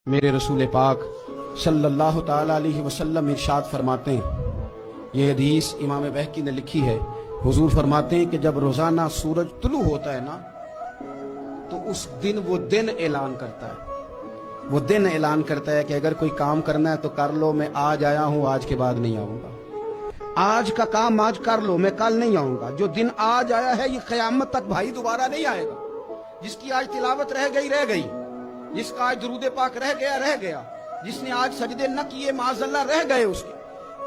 میرے رسول پاک صلی اللہ تعالی علیہ وسلم ارشاد فرماتے ہیں، یہ حدیث امام بہقی نے لکھی ہے، حضور فرماتے ہیں کہ جب روزانہ سورج طلوع ہوتا ہے نا تو اس دن وہ دن اعلان کرتا ہے، وہ دن اعلان کرتا ہے کہ اگر کوئی کام کرنا ہے تو کر لو، میں آج آیا ہوں، آج کے بعد نہیں آؤں گا، آج کا کام آج کر لو، میں کل نہیں آؤں گا۔ جو دن آج آیا ہے یہ قیامت تک بھائی دوبارہ نہیں آئے گا۔ جس کی آج تلاوت رہ گئی، جس کا آج درود پاک رہ گیا، جس نے آج سجدے نہ کیے معاذ اللہ رہ گئے اس کے،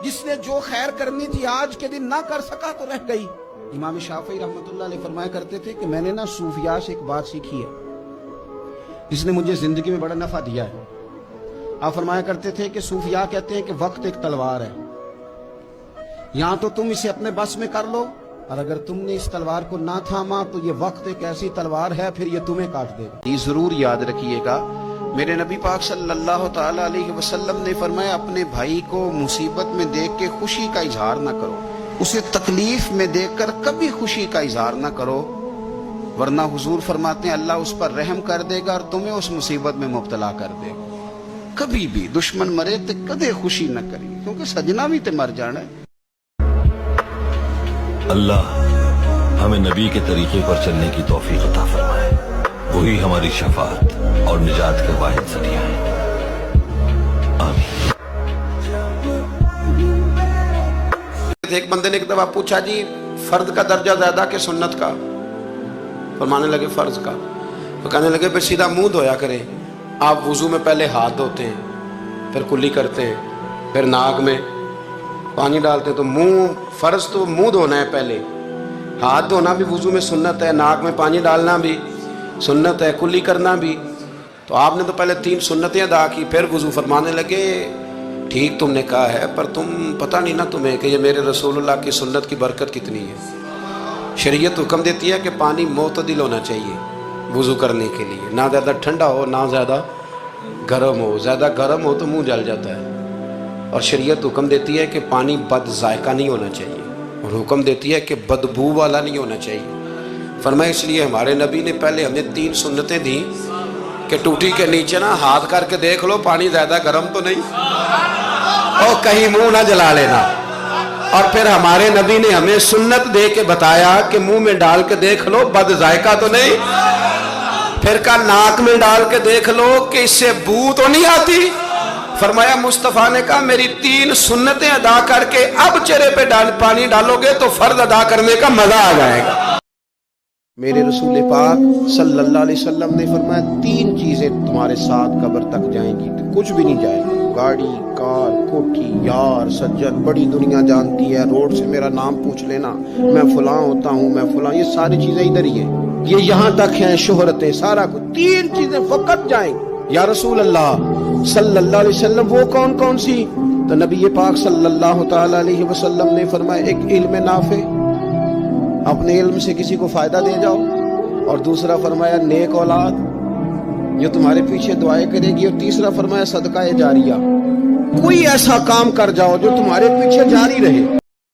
جس نے جو خیر کرنی تھی آج کے دن نہ کر سکا تو رہ گئی۔ امام شافعی رحمۃ اللہ علیہ فرمایا کرتے تھے کہ میں نے نا صوفیاء سے ایک بات سیکھی ہے جس نے مجھے زندگی میں بڑا نفع دیا ہے۔ آپ فرمایا کرتے تھے کہ صوفیاء کہتے ہیں کہ وقت ایک تلوار ہے، یہاں تو تم اسے اپنے بس میں کر لو، اور اگر تم نے اس تلوار کو نہ تھاما تو یہ وقت ایک ایسی تلوار ہے پھر یہ تمہیں کاٹ دے گا۔ یہ ضرور یاد رکھیے گا، میرے نبی پاک صلی اللہ تعالی علیہ وسلم نے فرمایا اپنے بھائی کو مصیبت میں دیکھ کے خوشی کا اظہار نہ کرو، اسے تکلیف میں دیکھ کر کبھی خوشی کا اظہار نہ کرو، ورنہ حضور فرماتے ہیں اللہ اس پر رحم کر دے گا اور تمہیں اس مصیبت میں مبتلا کر دے گا۔ کبھی بھی دشمن مرے تو کدے خوشی نہ کری، کیونکہ سجنا بھی تے مر جانا ہے۔ اللہ ہمیں نبی کے طریقے پر چلنے کی توفیق عطا فرمائے، وہی ہماری شفاعت اور نجات کے واحد ذریعہ ہے، آمین۔ ایک بندے نے ایک دفعہ پوچھا جی فرض کا درجہ زیادہ کہ سنت کا؟ فرمانے لگے فرض کا۔ تو کہنے لگے پھر سیدھا منہ دھویا کریں، آپ وضو میں پہلے ہاتھ دھوتے ہیں، پھر کلی کرتے ہیں، پھر ناک میں پانی ڈالتے ہیں، تو منہ فرض تو منہ دھونا ہے پہلے، ہاتھ دھونا بھی وضو میں سنت ہے، ناک میں پانی ڈالنا بھی سنت ہے، کلی کرنا بھی۔ تو آپ نے تو پہلے 3 سنتیں ادا کی، پھر وضو۔ فرمانے لگے ٹھیک تم نے کہا ہے، پر تم پتہ نہیں نا تمہیں کہ یہ میرے رسول اللہ کی سنت کی برکت کتنی ہے۔ شریعت حکم دیتی ہے کہ پانی معتدل ہونا چاہیے وضو کرنے کے لیے، نہ زیادہ ٹھنڈا ہو نہ زیادہ گرم ہو، زیادہ گرم ہو تو منہ جل جاتا ہے۔ اور شریعت حکم دیتی ہے کہ پانی بد ذائقہ نہیں ہونا چاہیے، اور حکم دیتی ہے کہ بدبو والا نہیں ہونا چاہیے۔ فرمایا اس لیے ہمارے نبی نے پہلے ہمیں 3 سنتیں دیں کہ ٹوٹی کے نیچے نا ہاتھ کر کے دیکھ لو پانی زیادہ گرم تو نہیں، اور کہیں منہ نہ جلا لینا۔ اور پھر ہمارے نبی نے ہمیں سنت دے کے بتایا کہ منہ میں ڈال کے دیکھ لو بد ذائقہ تو نہیں، پھر کہا ناک میں ڈال کے دیکھ لو کہ اس سے بو تو نہیں آتی۔ فرمایا مصطفیٰ نے کہا میری 3 سنتیں ادا کر کے اب چہرے پہ پانی ڈالو گے تو فرض ادا کرنے کا مزہ آ جائے گا۔ میرے رسول پاک صلی اللہ علیہ وسلم نے فرمایا 3 چیزیں تمہارے ساتھ قبر تک جائیں گی، کچھ بھی نہیں جائے گا، گاڑی، کار، کوٹھی، یار، سجن، بڑی دنیا جانتی ہے، روڈ سے میرا نام پوچھ لینا، میں فلاں ہوتا ہوں، میں فلاں، یہ ساری چیزیں ادھر ہی ہیں، یہ یہاں تک ہیں، شہرتیں، سارا کچھ، 3 چیزیں فقط جائیں گی۔ یا رسول اللہ صلی اللہ علیہ وسلم وہ کون کون سی؟ تو نبی پاک صلی اللہ تعالی علیہ وسلم نے فرمایا ایک علم نافع، اپنے علم سے کسی کو فائدہ دے جاؤ، اور دوسرا فرمایا نیک اولاد جو تمہارے پیچھے دعائیں کرے گی، اور تیسرا فرمایا صدقہ جاریہ، کوئی ایسا کام کر جاؤ جو تمہارے پیچھے جاری رہے۔